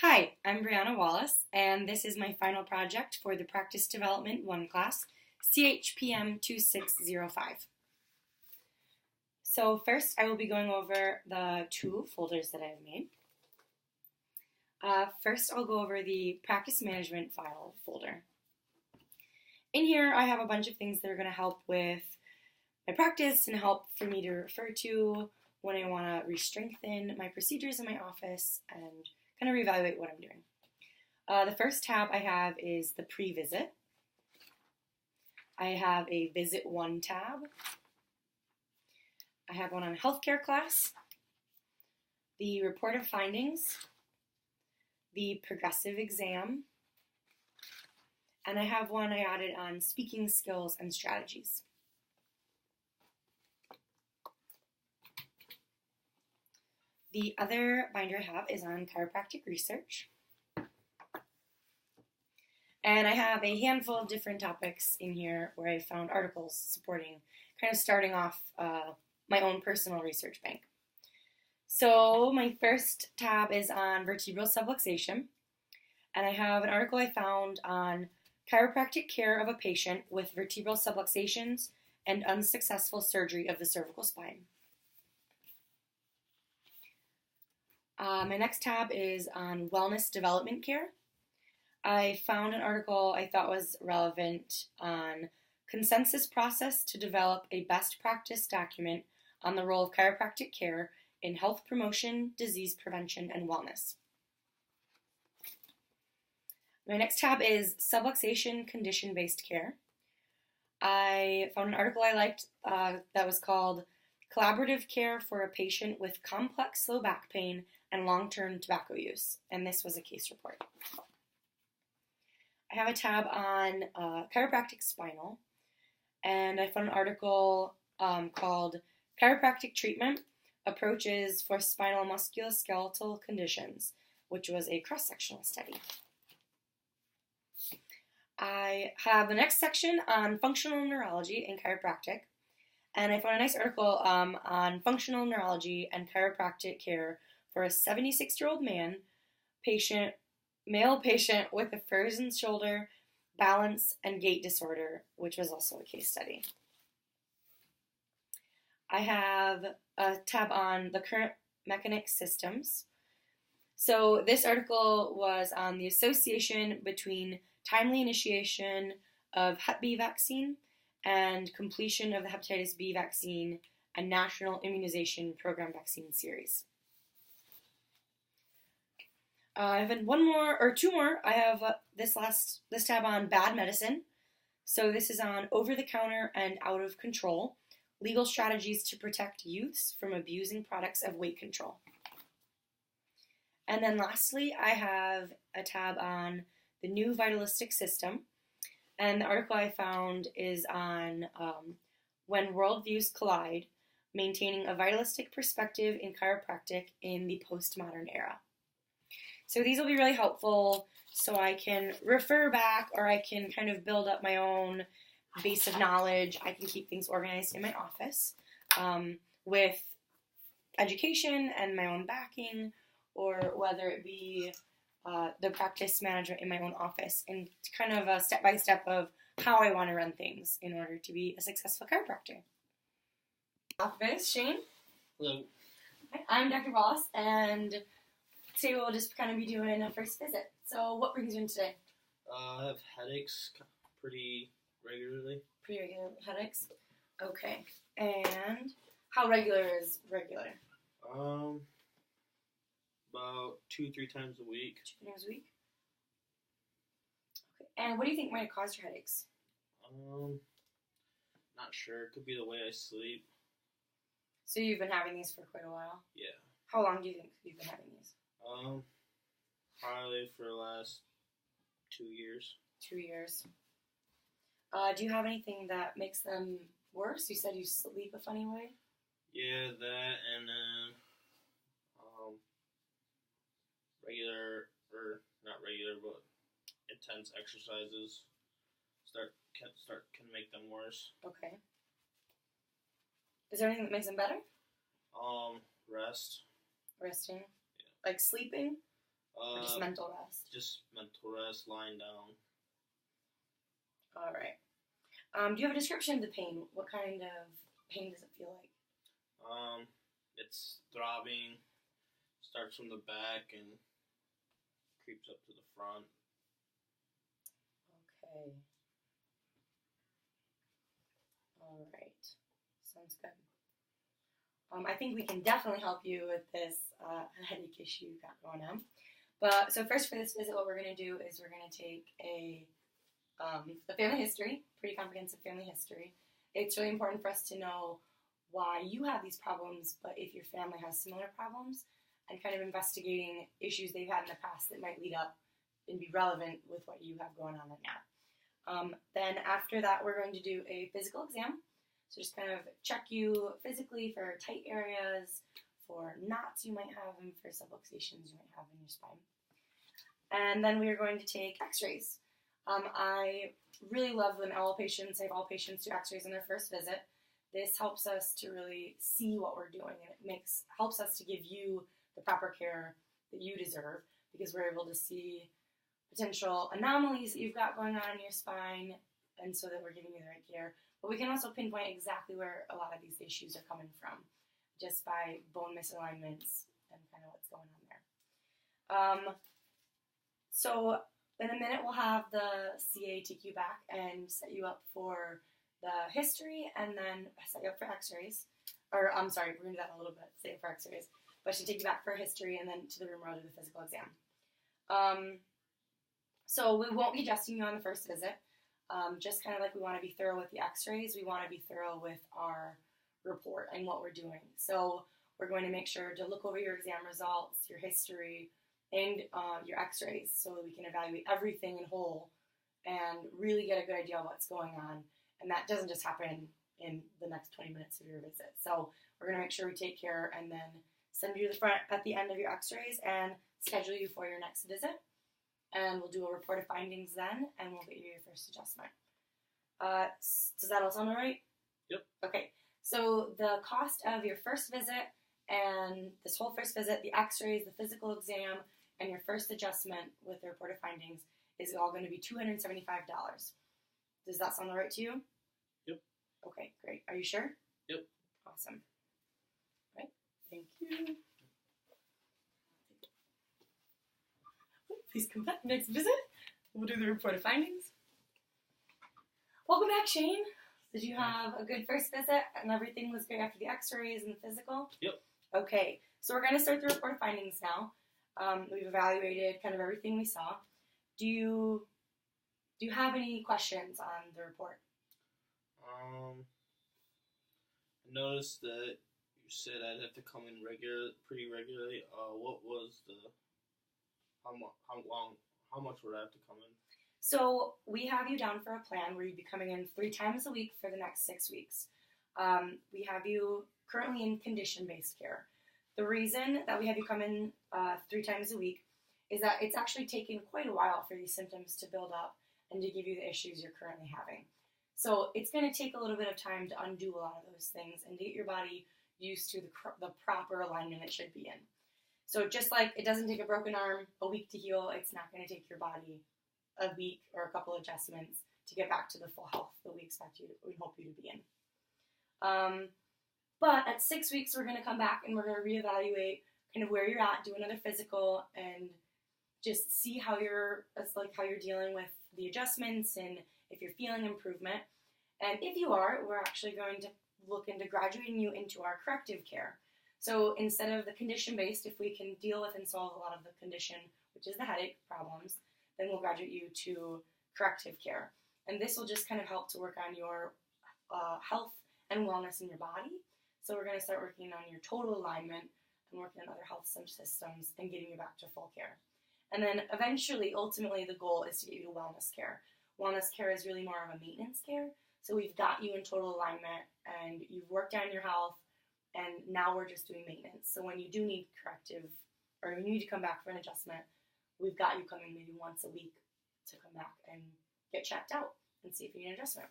Hi, I'm Brianna Wallace, and this is my final project for the Practice Development 1 class, CHPM 2605. So first, I will be going over the two folders that I've made. First, I'll go over the Practice Management File folder. In here, I have a bunch of things that are going to help with my practice and help for me to refer to when I want to re-strengthen my procedures in my office and kind of reevaluate what I'm doing. The first tab I have is the pre-visit. I have a Visit 1 tab. I have one on healthcare class, the report of findings, the progressive exam, and I have one I added on speaking skills and strategies. The other binder I have is on chiropractic research. And I have a handful of different topics in here where I found articles supporting, kind of starting off my own personal research bank. So my first tab is on vertebral subluxation. And I have an article I found on chiropractic care of a patient with vertebral subluxations and unsuccessful surgery of the cervical spine. My next tab is on wellness development care. I found an article I thought was relevant on consensus process to develop a best practice document on the role of chiropractic care in health promotion, disease prevention, and wellness. My next tab is subluxation condition-based care. I found an article I liked that was called Collaborative Care for a Patient with Complex Low Back Pain and Long-Term Tobacco Use, and this was a case report. I have a tab on chiropractic spinal, and I found an article called Chiropractic Treatment Approaches for Spinal Musculoskeletal Conditions, which was a cross-sectional study. I have the next section on functional neurology and chiropractic, and I found a nice article on functional neurology and chiropractic care for a 76-year-old male patient with a frozen shoulder, balance, and gait disorder, which was also a case study. I have a tab on the current mechanic systems. So this article was on the association between timely initiation of Hep B vaccine and completion of the hepatitis B vaccine and National Immunization Program vaccine series. I have two more. I have this tab on bad medicine. So this is on over-the-counter and out-of-control legal strategies to protect youths from abusing products of weight control. And then lastly, I have a tab on the new vitalistic system. And the article I found is on when worldviews collide, maintaining a vitalistic perspective in chiropractic in the postmodern era. So these will be really helpful so I can refer back or I can kind of build up my own base of knowledge. I can keep things organized in my office with education and my own backing, or whether it be the practice management in my own office, and kind of a step-by-step of how I want to run things in order to be a successful chiropractor. Office, Shane. Hello. Hi, I'm Dr. Wallace, and today we'll just kind of be doing a first visit. So what brings you in today? I have headaches pretty regularly. Pretty regular headaches? Okay. And how regular is regular? About 2-3 times a week. 2 times a week? Okay. And what do you think might cause your headaches? Not sure. It could be the way I sleep. So you've been having these for quite a while? Yeah. How long do you think you've been having these? Probably for the last 2 years. 2 years. Do you have anything that makes them worse? You said you sleep a funny way? Yeah, that, and then not regular, but intense exercises can make them worse. Okay. Is there anything that makes them better? Rest. Resting? Yeah. Like sleeping? Or just mental rest? Just mental rest, lying down. All right. Do you have a description of the pain? What kind of pain does it feel like? It's throbbing. Starts from the back and creeps up to the front. Okay. All right. Sounds good. I think we can definitely help you with this headache issue you've got going on. But so first for this visit, what we're going to do is we're going to take a family history, pretty comprehensive family history. It's really important for us to know why you have these problems, but if your family has similar problems, and kind of investigating issues they've had in the past that might lead up and be relevant with what you have going on right now. Then after that, we're going to do a physical exam. So just kind of check you physically for tight areas, for knots you might have, and for subluxations you might have in your spine. And then we are going to take x-rays. I really love when all patients, I have all patients do x-rays in their first visit. This helps us to really see what we're doing, and it helps us to give you the proper care that you deserve, because we're able to see potential anomalies that you've got going on in your spine, and so that we're giving you the right care. But we can also pinpoint exactly where a lot of these issues are coming from, just by bone misalignments and kind of what's going on there. So in a minute, we'll have the CA take you back and set you up for the history, and then set you up for x-rays. Or, I'm sorry, we're going to do that in a little bit, set you up for x-rays. But she'll take you back for history, and then to the room where I'll do the physical exam. So we won't be adjusting you on the first visit. Just kind of like we want to be thorough with the x-rays, we want to be thorough with our report and what we're doing. So we're going to make sure to look over your exam results, your history, and your x-rays, so that we can evaluate everything in whole and really get a good idea of what's going on. And that doesn't just happen in the next 20 minutes of your visit. So we're going to make sure we take care and then send you to the front at the end of your x-rays and schedule you for your next visit. And we'll do a report of findings then, and we'll get you your first adjustment. Does that all sound all right? Yep. Okay. So the cost of your first visit and this whole first visit, the x-rays, the physical exam, and your first adjustment with the report of findings is all going to be $275. Does that sound all right to you? Yep. Okay, great. Are you sure? Yep. Awesome. All right. Thank you. Please come back next visit. We'll do the report of findings. Welcome back, Shane. Did you have a good first visit and everything was great after the x-rays and the physical? Yep. Okay, so we're going to start the report of findings now. We've evaluated kind of everything we saw. Do you have any questions on the report? I noticed that you said I'd have to come in pretty regularly. What was how much would I have to come in? So we have you down for a plan where you'd be coming in 3 times a week for the next 6 weeks. We have you currently in condition-based care. The reason that we have you come in 3 times a week is that it's actually taken quite a while for these symptoms to build up and to give you the issues you're currently having. So it's going to take a little bit of time to undo a lot of those things and to get your body used to the proper alignment it should be in. So just like it doesn't take a broken arm a week to heal, it's not going to take your body a week or a couple adjustments to get back to the full health that we hope you to be in. But at 6 weeks, we're going to come back and we're going to reevaluate kind of where you're at, do another physical, and just see how you're dealing with the adjustments and if you're feeling improvement. And if you are, we're actually going to look into graduating you into our corrective care. So instead of the condition-based, if we can deal with and solve a lot of the condition, which is the headache problems, then we'll graduate you to corrective care. And this will just kind of help to work on your health and wellness in your body. So we're going to start working on your total alignment and working on other health systems and getting you back to full care. And then eventually, ultimately, the goal is to get you to wellness care. Wellness care is really more of a maintenance care. So we've got you in total alignment and you've worked on your health, and now we're just doing maintenance. So when you do need corrective, or you need to come back for an adjustment, we've got you coming maybe once a week to come back and get checked out and see if you need an adjustment.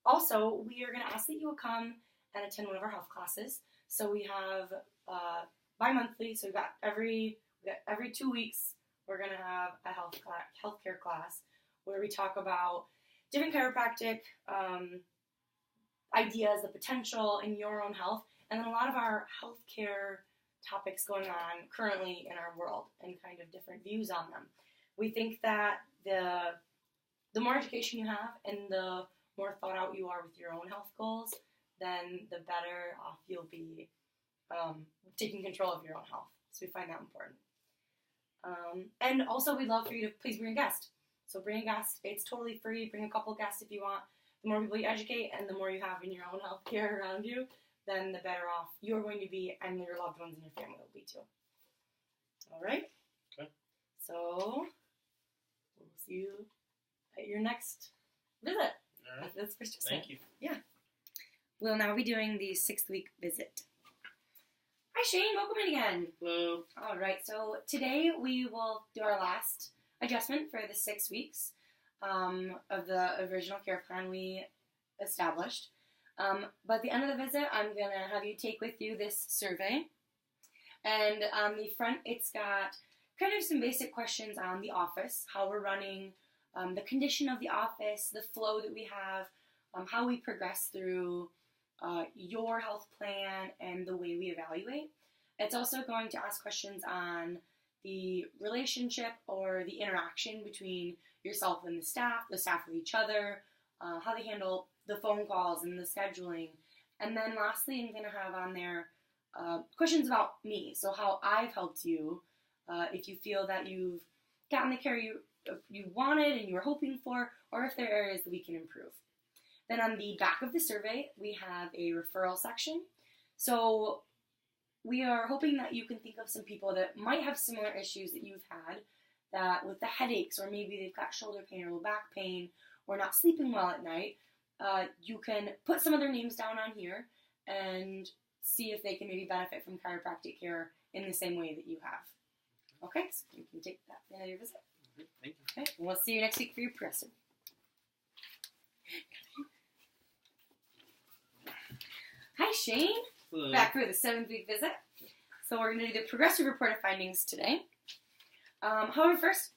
Also, we are going to ask that you will come and attend one of our health classes. So we have bi-monthly, so we've got every 2 weeks we're going to have a healthcare class where we talk about different chiropractic ideas, the potential in your own health, and then a lot of our healthcare topics going on currently in our world and kind of different views on them. We think that the more education you have and the more thought out you are with your own health goals, then the better off you'll be taking control of your own health. So we find that important. And also we'd love for you to please bring a guest. So bring a guest. It's totally free. Bring a couple of guests if you want. The more people you educate and the more you have in your own health care around you, then the better off you're going to be and your loved ones and your family will be too. All right? Okay. So we'll see you at your next visit. All right. That's first. Thank you. Yeah. We'll now be doing the 6th-week visit. Hi, Shane. Welcome in again. Hello. All right. So today we will do our last adjustment for the 6 weeks of the original care plan we established. But at the end of the visit, I'm going to have you take with you this survey. And on the front, it's got kind of some basic questions on the office, how we're running, the condition of the office, the flow that we have, how we progress through your health plan, and the way we evaluate. It's also going to ask questions on the relationship or the interaction between yourself and the staff with each other, how they handle the phone calls and the scheduling. And then lastly, I'm going to have on there questions about me, so how I've helped you, if you feel that you've gotten the care you wanted and you were hoping for, or if there are areas that we can improve. Then on the back of the survey, we have a referral section. So we are hoping that you can think of some people that might have similar issues that you've had, that with the headaches, or maybe they've got shoulder pain or low back pain, or not sleeping well at night. You can put some of their names down on here and see if they can maybe benefit from chiropractic care in the same way that you have. Okay, so you can take that at the end of your visit. Thank you. Okay, we'll see you next week for your progressive. Hi, Shane. Hello. Back for the 7th-week visit. So we're going to do the progressive report of findings today. However, first,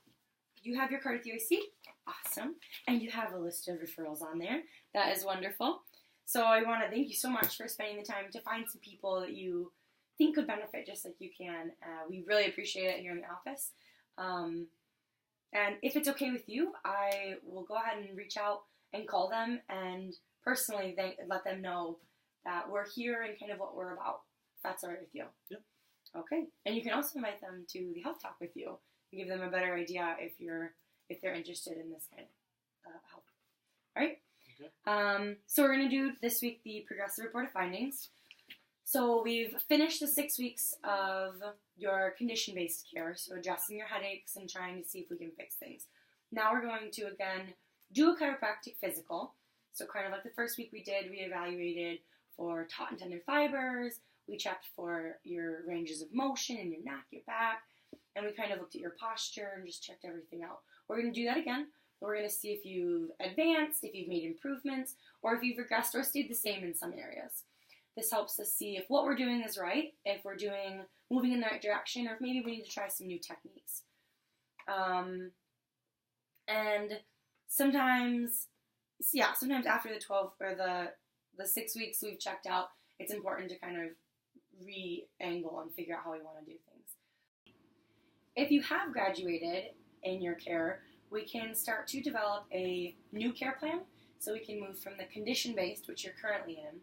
you have your card with UAC. Awesome. And you have a list of referrals on there. That is wonderful. So I want to thank you so much for spending the time to find some people that you think could benefit just like you can. We really appreciate it here in the office. And if it's okay with you, I will go ahead and reach out and call them and personally let them know that we're here and kind of what we're about, if that's all right with you. Yep. Okay. And you can also invite them to the health talk with you and give them a better idea if they're interested in this kind of help. All right? Okay. So we're going to do this week the progressive report of findings. So we've finished the 6 weeks of your condition-based care, so adjusting your headaches and trying to see if we can fix things. Now we're going to, again, do a chiropractic physical. So kind of like the first week we did, we evaluated for taut and tender fibers, we checked for your ranges of motion in your neck, your back, and we kind of looked at your posture and just checked everything out. We're going to do that again. We're going to see if you've advanced, if you've made improvements, or if you've regressed or stayed the same in some areas. This helps us see if what we're doing is right, if we're moving in the right direction, or if maybe we need to try some new techniques. And sometimes after the 12 or the 6 weeks we've checked out, it's important to kind of re-angle and figure out how we want to do things. If you have graduated in your care, we can start to develop a new care plan, so we can move from the condition-based, which you're currently in,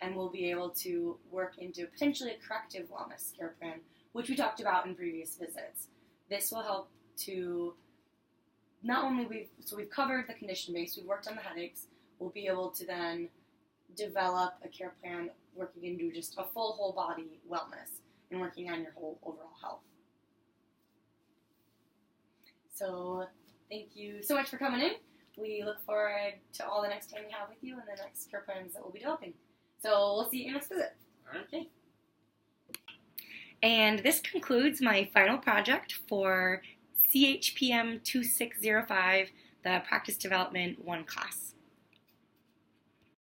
and we'll be able to work into potentially a corrective wellness care plan, which we talked about in previous visits. This will help to we've covered the condition-based, we've worked on the headaches, we'll be able to then develop a care plan working into just a full whole body wellness and working on your whole overall health. So thank you so much for coming in. We look forward to all the next time we have with you and the next care plans that we'll be developing. So we'll see you at your next visit. All right. Okay. And this concludes my final project for CHPM 2605, the Practice Development 1 class.